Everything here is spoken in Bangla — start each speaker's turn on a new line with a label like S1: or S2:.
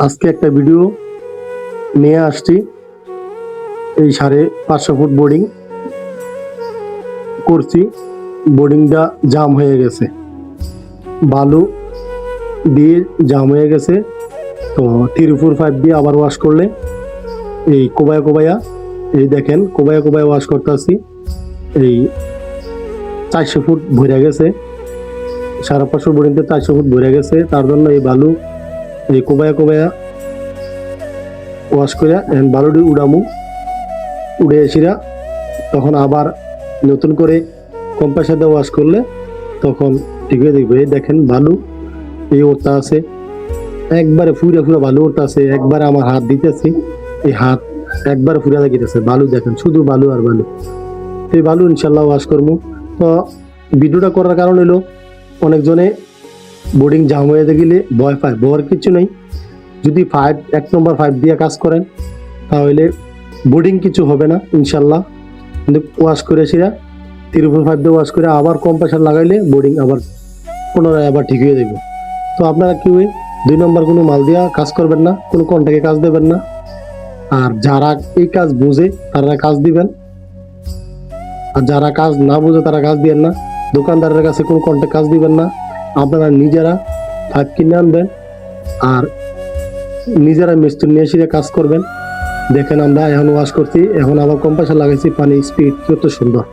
S1: আজকে একটা ভিডিও নিয়ে আসছি। এই 550 ফুট বোর্ডিং করছি। বোর্ডিংটা জাম হয়ে গেছে, বালু দিয়ে জাম হয়ে গেছে। তো 3-4-5 দিয়ে আবার ওয়াশ করলে এই কোবায়া এই দেখেন কোবায়া ওয়াশ করতে আসছি। এই 400 ফুট ভরে গেছে, 550 বোর্ডিংতে 400 ফুট ভরে গেছে। তার জন্য এই বালু এই কোবায়া ওয়াশ করে বালুটি উড়ামু, উড়ে এসিরা তখন আবার নতুন করে কম্প্রেসার দিয়ে ওয়াশ করলে তখন ঠিক হয়ে দেখবে। এই দেখেন বালু এই ওরটা আছে, একবারে ফুরা বালু ওরটা আছে। একবারে আমার হাত দিতেছি, এই হাত একবারে ফুরা দেখিতেছে বালু। দেখেন শুধু বালু আর বালু। এই বালু ইনশাল্লাহ ওয়াশ করবো। তো ভিডিওটা করার কারণ হলো অনেকজনে বোর্ডিং জাম হয়ে গেলে ভয় পায়। ভয়ের কিছু নেই, যদি 1 নম্বর 5 দিয়ে কাজ করেন তাহলে বোর্ডিং কিছু হবে না ইনশাল্লাহ। কিন্তু ওয়াশ করে সেরা 3-4-5 দিয়ে ওয়াশ করে আবার কম্প্রেসার লাগাইলে বোর্ডিং আবার পুনরায় আবার ঠিক হয়ে যাবে। তো আপনারা কি 2 নম্বর কোনো মাল দিয়া কাজ করবেন না, কোনো কন্ট্রাক্টে কাজ দেবেন না। আর যারা এই কাজ বুঝে তারা কাজ দিবেন, আর যারা কাজ না বুঝে তারা কাজ দিবেন না। দোকানদারের কাছে কোনো কন্ট্রাক্ট কাজ দিবেন না। আপনারা নিজেরা 5 কিনে আনবেন আর নিজেরা মিস্ত্রি নিয়ে এসে কাজ করবেন। দেখেন আমরা এখন ওয়াশ করছি, এখন আবার কম্প্রেসার লাগাইছি, পানি স্পিড কত সুন্দর।